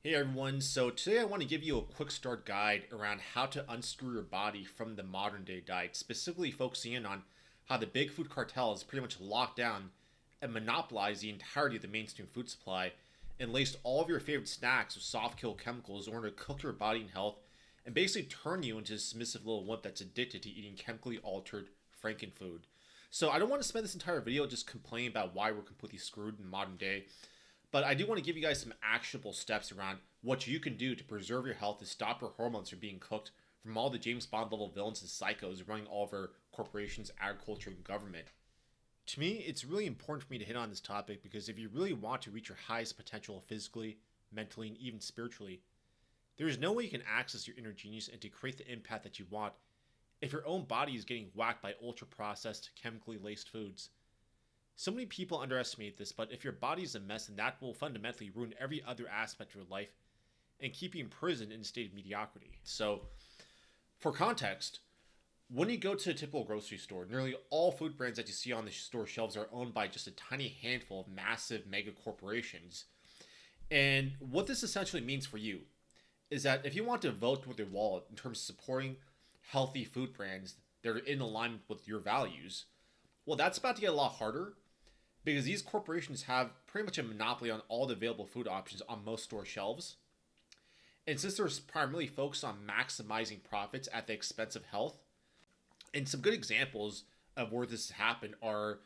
Hey everyone, so today I want to give you a quick start guide around how to unscrew your body from the modern day diet, specifically focusing in on how the big food cartels pretty much locked down and monopolized the entirety of the mainstream food supply and laced all of your favorite snacks with soft kill chemicals in order to cook your body in health and basically turn you into a submissive little wimp that's addicted to eating chemically altered frankenfood. So I don't want to spend this entire video just complaining about why we're completely screwed in modern day, but I do want to give you guys some actionable steps around what you can do to preserve your health and stop your hormones from being cooked from all the James Bond level villains and psychos running all of our corporations, agriculture, and government. To me, it's really important for me to hit on this topic because if you really want to reach your highest potential physically, mentally, and even spiritually, there is no way you can access your inner genius and to create the impact that you want if your own body is getting whacked by ultra processed, chemically laced foods. So many people underestimate this, but if your body is a mess, then that will fundamentally ruin every other aspect of your life and keep you imprisoned in a state of mediocrity. So, for context, when you go to a typical grocery store, nearly all food brands that you see on the store shelves are owned by just a tiny handful of massive mega corporations. And what this essentially means for you is that if you want to vote with your wallet in terms of supporting healthy food brands that are in alignment with your values, well, that's about to get a lot harder because these corporations have pretty much a monopoly on all the available food options on most store shelves. And since they're primarily focused on maximizing profits at the expense of health, and some good examples of where this has happened are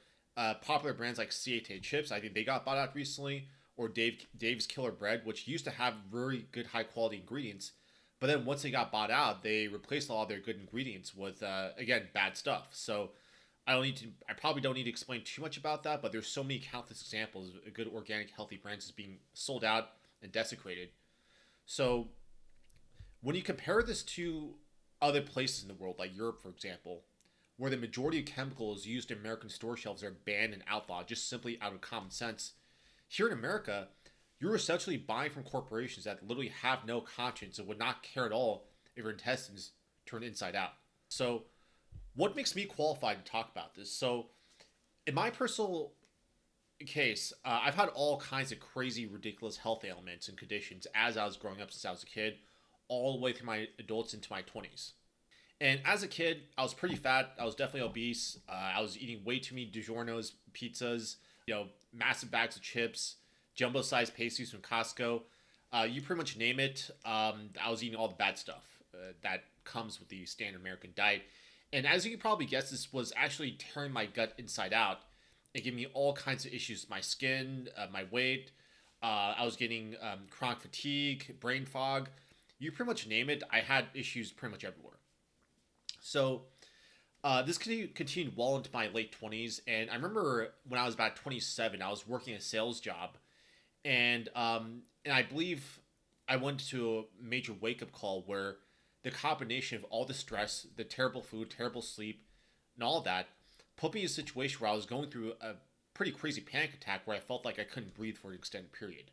popular brands like CAT chips. I think they got bought out recently, or Dave's Killer Bread, which used to have very good high quality ingredients. But then once they got bought out, they replaced all their good ingredients with again bad stuff. So I probably don't need to explain too much about that, but there's so many countless examples of good organic healthy brands is being sold out and desecrated. So when you compare this to other places in the world, like Europe, for example, where the majority of chemicals used in American store shelves are banned and outlawed just simply out of common sense, here in America, you're essentially buying from corporations that literally have no conscience and would not care at all if your intestines turn inside out. So, what makes me qualified to talk about this? So, in my personal case, I've had all kinds of crazy, ridiculous health ailments and conditions as I was growing up since I was a kid, all the way through my adults into my 20s. And as a kid, I was pretty fat. I was definitely obese. I was eating way too many DiGiorno's pizzas, massive bags of chips, jumbo-sized pastries from Costco. You pretty much name it. I was eating all the bad stuff that comes with the standard American diet. And as you can probably guess, this was actually tearing my gut inside out and giving me all kinds of issues. My skin, my weight. I was getting chronic fatigue, brain fog. You pretty much name it. I had issues pretty much everywhere. So this continued well into my late 20s. And I remember when I was about 27, I was working a sales job. And I believe I went to a major wake up call where the combination of all the stress, the terrible food, terrible sleep, and all of that put me in a situation where I was going through a pretty crazy panic attack where I felt like I couldn't breathe for an extended period.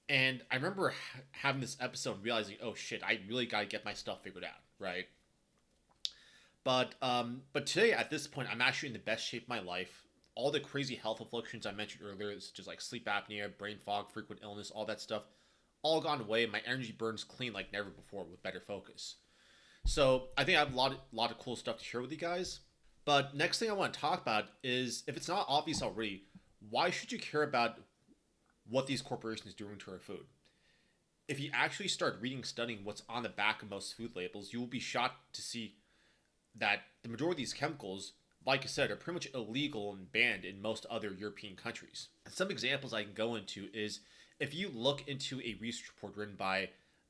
And I remember having this episode and realizing, oh shit, I really got to get my stuff figured out, right? But today at this point, I'm actually in the best shape of my life. All the crazy health afflictions I mentioned earlier, such as like sleep apnea, brain fog, frequent illness, all that stuff, all gone away. My energy burns clean like never before with better focus. So I think I have a lot of cool stuff to share with you guys. But next thing I want to talk about is, if it's not obvious already, why should you care about what these corporations are doing to our food? If you actually start reading, studying what's on the back of most food labels, you will be shocked to see that the majority of these chemicals, like I said, are pretty much illegal and banned in most other European countries. And some examples I can go into is if you look into a research report written by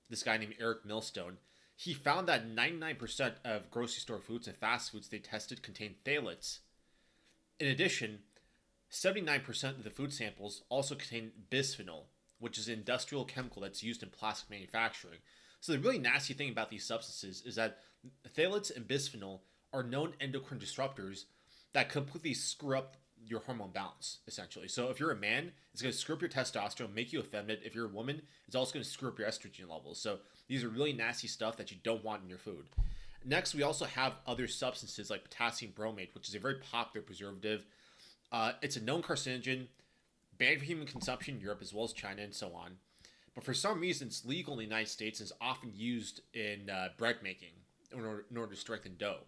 this guy named Eric Millstone, he found that 99% of grocery store foods and fast foods they tested contained phthalates. In addition, 79% of the food samples also contain bisphenol, which is an industrial chemical that's used in plastic manufacturing. So the really nasty thing about these substances is that phthalates and bisphenol are known endocrine disruptors that completely screw up your hormone balance, essentially. So if you're a man, it's going to screw up your testosterone, make you effeminate. If you're a woman, it's also going to screw up your estrogen levels. So these are really nasty stuff that you don't want in your food. Next, we also have other substances like potassium bromate, which is a very popular preservative. It's a known carcinogen, banned for human consumption in Europe as well as China and so on. but for some reason it's legal in the United States and is often used in bread making in order to strengthen dough.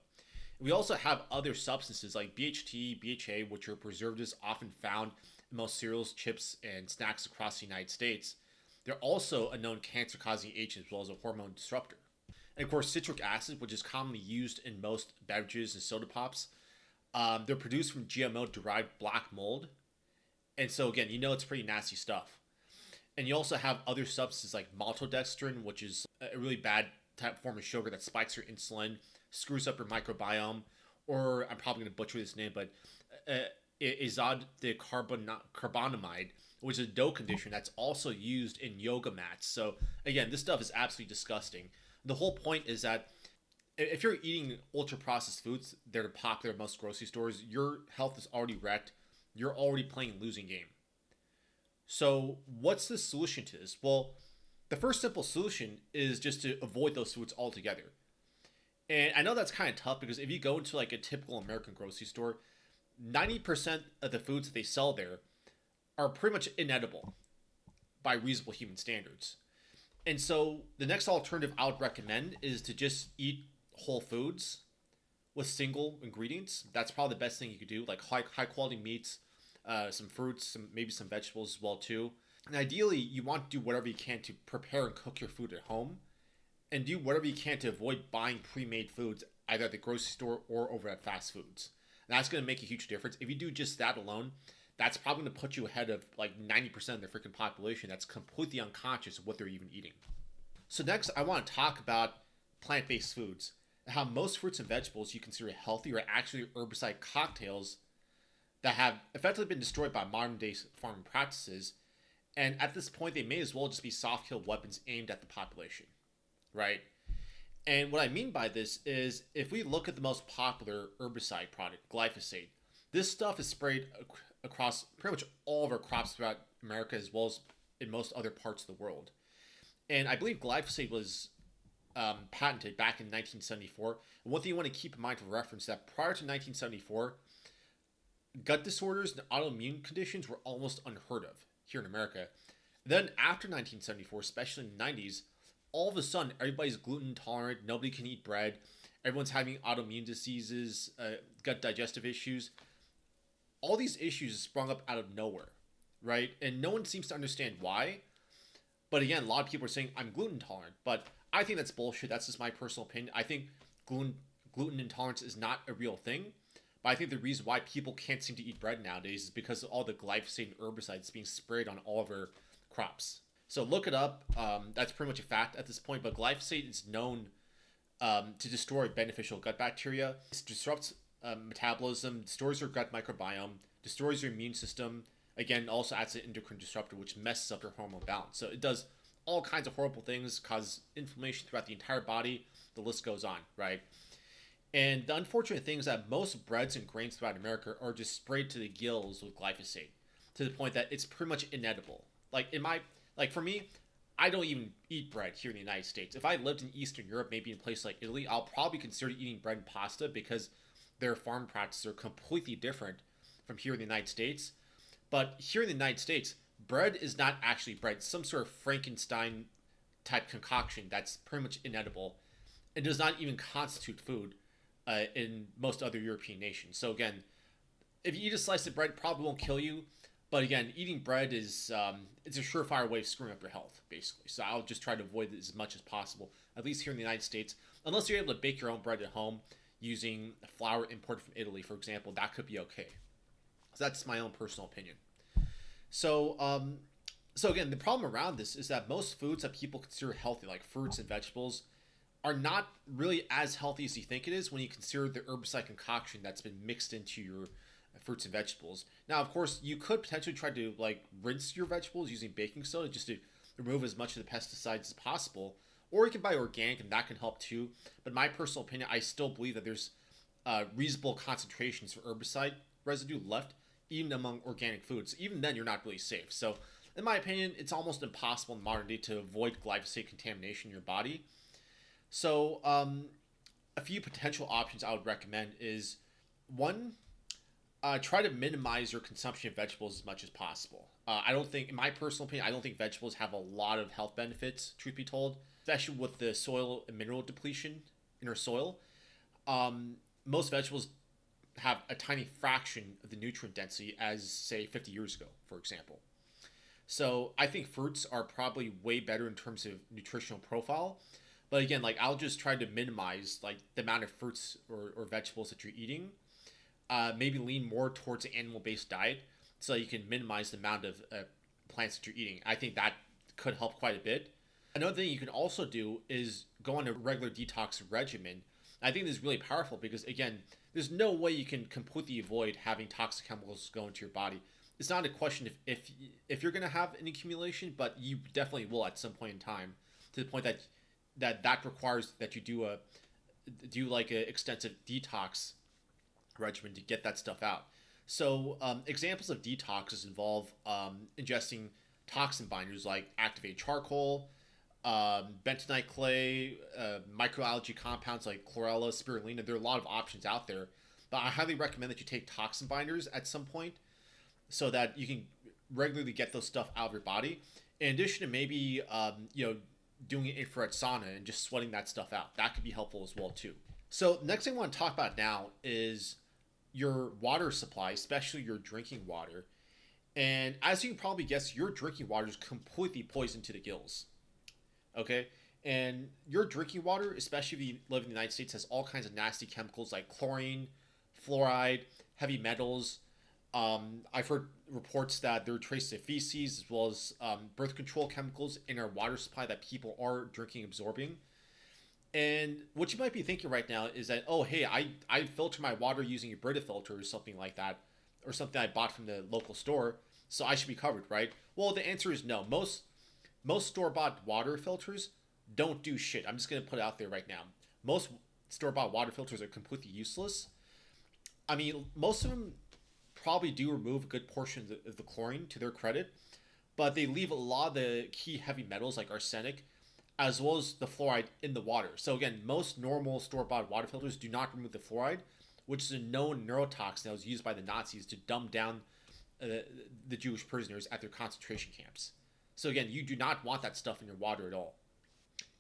We also have other substances like BHT, BHA, which are preservatives often found in most cereals, chips, and snacks across the United States. They're also a known cancer causing agent as well as a hormone disruptor. And of course, citric acid, which is commonly used in most beverages and soda pops, they're produced from GMO derived black mold. And so, again, it's pretty nasty stuff. And you also have other substances like maltodextrin, which is a really bad type form of sugar that spikes your insulin, screws up your microbiome, or I'm probably going to butcher this name, but carbonamide, which is a dough conditioner that's also used in yoga mats. So again, this stuff is absolutely disgusting. The whole point is that if you're eating ultra processed foods that are popular at most grocery stores, your health is already wrecked. You're already playing a losing game. So what's the solution to this? Well, the first simple solution is just to avoid those foods altogether. And I know that's kind of tough because if you go into like a typical American grocery store, 90% of the foods that they sell there are pretty much inedible by reasonable human standards. And so the next alternative I would recommend is to just eat whole foods with single ingredients. That's probably the best thing you could do, like high quality meats, some fruits, maybe some vegetables as well too. And ideally, you want to do whatever you can to prepare and cook your food at home, and do whatever you can to avoid buying pre-made foods either at the grocery store or over at fast foods. And that's going to make a huge difference. If you do just that alone, that's probably going to put you ahead of like 90% of the freaking population that's completely unconscious of what they're even eating. So next, I want to talk about plant-based foods and how most fruits and vegetables you consider healthy are actually herbicide cocktails that have effectively been destroyed by modern-day farming practices. And at this point, they may as well just be soft-kill weapons aimed at the population, right? And what I mean by this is if we look at the most popular herbicide product, glyphosate, this stuff is sprayed across pretty much all of our crops throughout America as well as in most other parts of the world. And I believe glyphosate was patented back in 1974. And one thing you want to keep in mind for reference that prior to 1974, gut disorders and autoimmune conditions were almost unheard of here in America. Then after 1974, especially in the 90s, all of a sudden everybody's gluten intolerant, nobody can eat bread, everyone's having autoimmune diseases, gut digestive issues. All these issues sprung up out of nowhere, right? And no one seems to understand why. But again, a lot of people are saying I'm gluten intolerant, but I think that's bullshit. That's just my personal opinion. I think gluten intolerance is not a real thing. But I think the reason why people can't seem to eat bread nowadays is because of all the glyphosate and herbicides being sprayed on all of our crops. So look it up. That's pretty much a fact at this point. But glyphosate is known to destroy beneficial gut bacteria. It disrupts metabolism, destroys your gut microbiome, destroys your immune system. Again, also acts as an endocrine disruptor, which messes up your hormone balance. So it does all kinds of horrible things, causes inflammation throughout the entire body. The list goes on, right? And the unfortunate thing is that most breads and grains throughout America are just sprayed to the gills with glyphosate, to the point that it's pretty much inedible. For me, I don't even eat bread here in the United States. If I lived in Eastern Europe, maybe in a place like Italy, I'll probably consider eating bread and pasta because their farm practices are completely different from here in the United States. But here in the United States, bread is not actually bread. It's some sort of Frankenstein type concoction that's pretty much inedible. It does not even constitute food in most other European nations. So again, if you eat a slice of bread, it probably won't kill you. But again, eating bread is it's a surefire way of screwing up your health, basically. So I'll just try to avoid it as much as possible, at least here in the United States. Unless you're able to bake your own bread at home using flour imported from Italy, for example, that could be okay. So that's my own personal opinion. So again, the problem around this is that most foods that people consider healthy, like fruits and vegetables, are not really as healthy as you think it is when you consider the herbicide concoction that's been mixed into your fruits and vegetables. Now, of course, you could potentially try to rinse your vegetables using baking soda just to remove as much of the pesticides as possible, or you can buy organic and that can help too. But in my personal opinion, I still believe that there's reasonable concentrations of herbicide residue left even among organic foods. Even then, you're not really safe. So in my opinion, it's almost impossible in modern day to avoid glyphosate contamination in your body. So a few potential options I would recommend is, one, Try to minimize your consumption of vegetables as much as possible. I don't think, in my personal opinion, I don't think vegetables have a lot of health benefits, truth be told, especially with the soil and mineral depletion in our soil. Um, Most vegetables have a tiny fraction of the nutrient density as, say, 50 years ago, for example. So I think fruits are probably way better in terms of nutritional profile. But again, like I'll just try to minimize like the amount of fruits or vegetables that you're eating. Maybe lean more towards an animal-based diet so you can minimize the amount of plants that you're eating. I think that could help quite a bit. Another thing you can also do is go on a regular detox regimen. I think this is really powerful because again, there's no way you can completely avoid having toxic chemicals go into your body. It's not a question if you're gonna have an accumulation, but you definitely will at some point in time, to the point that that requires that you do like an extensive detox regimen to get that stuff out. So examples of detoxes involve ingesting toxin binders like activated charcoal, bentonite clay, microalgae compounds like chlorella, spirulina. There are a lot of options out there, but I highly recommend that you take toxin binders at some point so that you can regularly get those stuff out of your body. In addition to maybe doing an infrared sauna and just sweating that stuff out, that could be helpful as well too. So next thing I want to talk about now is your water supply, especially your drinking water. And as you can probably guess, your drinking water is completely poisoned to the gills. Okay? And your drinking water, especially if you live in the United States, has all kinds of nasty chemicals like chlorine, fluoride, heavy metals. I've heard reports that there are traces of feces as well as birth control chemicals in our water supply that people are drinking, absorbing. And what you might be thinking right now is that, oh, hey, I filter my water using a Brita filter or something like that, or something I bought from the local store, so I should be covered, right? Well, the answer is no. Most store-bought water filters don't do shit. I'm just going to put it out there right now. Most store-bought water filters are completely useless. I mean, most of them probably do remove a good portion of the chlorine to their credit, but they leave a lot of the key heavy metals like arsenic as well as the fluoride in the water. So again, most normal store-bought water filters do not remove the fluoride, which is a known neurotoxin that was used by the Nazis to dumb down the Jewish prisoners at their concentration camps. So again, you do not want that stuff in your water at all.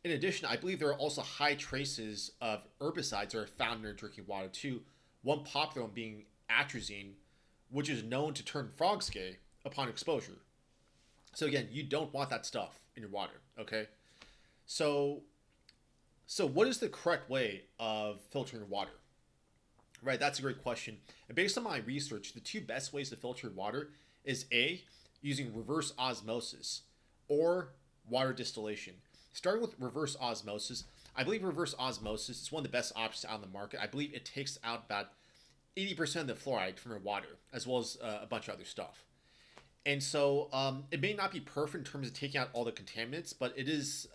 In addition, I believe there are also high traces of herbicides that are found in our drinking water too. One popular one being atrazine, which is known to turn frogs gay upon exposure. So again, you don't want that stuff in your water, okay? So what is the correct way of filtering water? Right, that's a great question. And based on my research, the two best ways to filter water is A, using reverse osmosis, or water distillation. Starting with reverse osmosis, I believe reverse osmosis is one of the best options out on the market. I believe it takes out about 80% of the fluoride from your water, as well as a bunch of other stuff. And so it may not be perfect in terms of taking out all the contaminants, but it is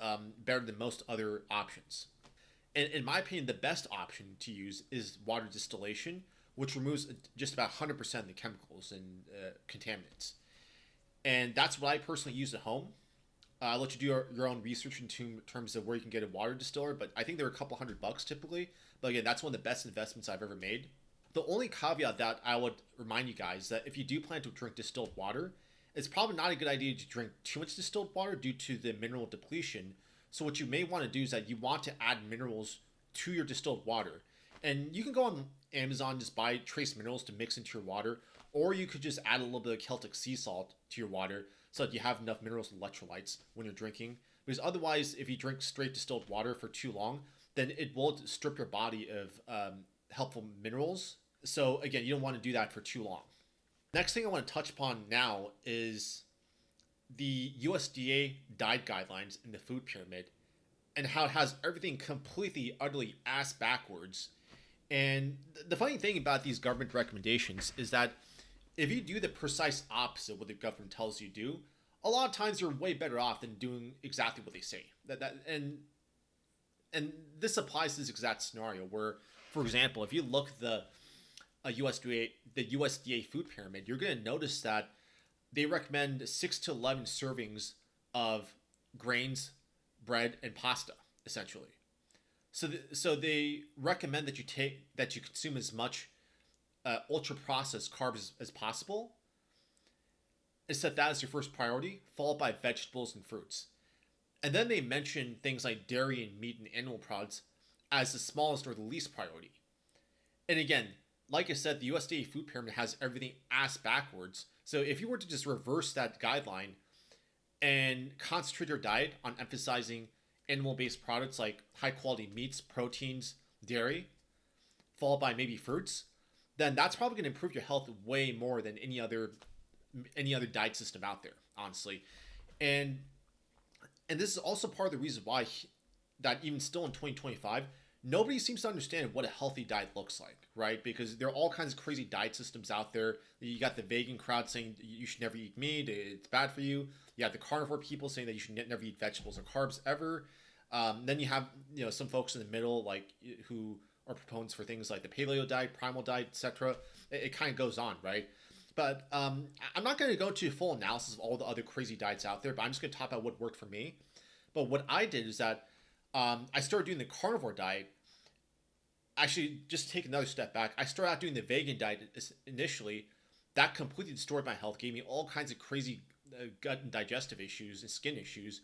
better than most other options. And in my opinion, the best option to use is water distillation, which removes just about 100% of the chemicals and contaminants. And that's what I personally use at home. I'll let you do your own research in terms of where you can get a water distiller, but I think they're a couple $100 typically. But again, that's one of the best investments I've ever made. The only caveat that I would remind you guys that if you do plan to drink distilled water, it's probably not a good idea to drink too much distilled water due to the mineral depletion. So what you may want to do is that you want to add minerals to your distilled water. And you can go on Amazon and just buy trace minerals to mix into your water, or you could just add a little bit of Celtic sea salt to your water so that you have enough minerals and electrolytes when you're drinking. Because otherwise, if you drink straight distilled water for too long, then it will strip your body of helpful minerals. So again, you don't want to do that for too long. Next thing I want to touch upon now is the USDA diet guidelines in the food pyramid and how it has everything completely, utterly ass backwards. And the funny thing about these government recommendations is that if you do the precise opposite of what the government tells you to do, a lot of times you're way better off than doing exactly what they say. And this applies to this exact scenario where, for example, if you look at the USDA food pyramid, you're going to notice that they recommend 6 to 11 servings of grains, bread, and pasta, essentially. So they recommend that you consume as much ultra processed carbs as possible, and set that as your first priority, followed by vegetables and fruits. And then they mention things like dairy and meat and animal products as the smallest or the least priority. And again, like I said, the USDA food pyramid has everything ass backwards. So if you were to just reverse that guideline and concentrate your diet on emphasizing animal-based products like high-quality meats, proteins, dairy, followed by maybe fruits, then that's probably going to improve your health way more than any other diet system out there, honestly. And and this is also part of the reason why that even still in 2025, nobody seems to understand what a healthy diet looks like, right? Because there are all kinds of crazy diet systems out there. You got the vegan crowd saying you should never eat meat, it's bad for you. You have the carnivore people saying that you should never eat vegetables or carbs ever. Then you have some folks in the middle, like who are proponents for things like the paleo diet, primal diet, etc. It kind of goes on, right? But I'm not going to go into a full analysis of all the other crazy diets out there, but I'm just going to talk about what worked for me. But what I did is that I started doing the carnivore diet. Actually, just take another step back. I started out doing the vegan diet initially. That completely destroyed my health, gave me all kinds of crazy gut and digestive issues and skin issues.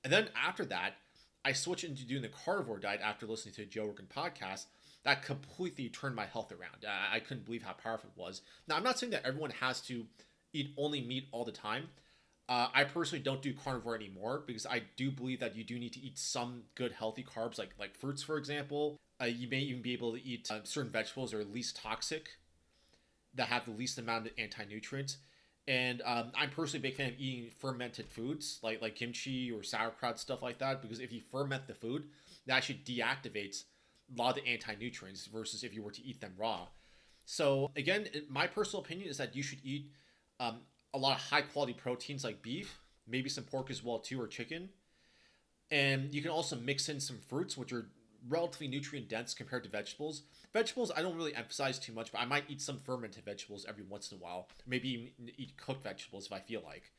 And then after that, I switched into doing the carnivore diet after listening to a Joe Rogan podcast. That completely turned my health around. I couldn't believe how powerful it was. Now, I'm not saying that everyone has to eat only meat all the time. I personally don't do carnivore anymore because I do believe that you do need to eat some good healthy carbs, like fruits, for example. You may even be able to eat certain vegetables that are least toxic, that have the least amount of anti-nutrients. And I'm personally a big fan of eating fermented foods like kimchi or sauerkraut, stuff like that, because if you ferment the food, that actually deactivates a lot of the anti-nutrients versus if you were to eat them raw. So again, my personal opinion is that you should eat a lot of high quality proteins like beef, maybe some pork as well too, or chicken. And you can also mix in some fruits, which are relatively nutrient dense compared to vegetables. Vegetables I don't really emphasize too much, but I might eat some fermented vegetables every once in a while. Maybe even eat cooked vegetables if I feel like.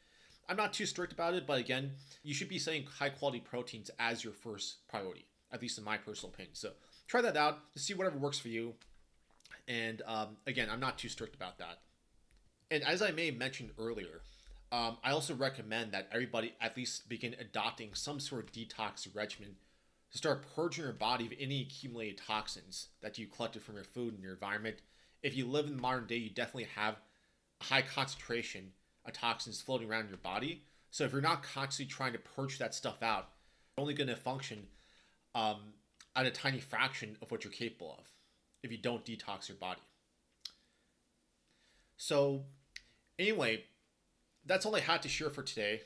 I'm not too strict about it, but again, you should be setting high quality proteins as your first priority, at least in my personal opinion. So try that out to see whatever works for you. And again, I'm not too strict about that. And as I may have mentioned earlier, I also recommend that everybody at least begin adopting some sort of detox regimen to start purging your body of any accumulated toxins that you collected from your food and your environment. If you live in the modern day, you definitely have a high concentration of toxins floating around in your body. So if you're not constantly trying to purge that stuff out, you're only going to function at a tiny fraction of what you're capable of if you don't detox your body. So anyway, that's all I had to share for today.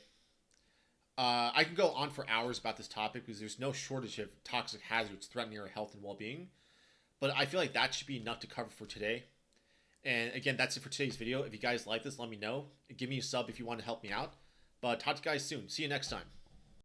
I can go on for hours about this topic because there's no shortage of toxic hazards threatening our health and well-being. But I feel like that should be enough to cover for today. And again, that's it for today's video. If you guys like this, let me know. Give me a sub if you want to help me out. But talk to you guys soon. See you next time.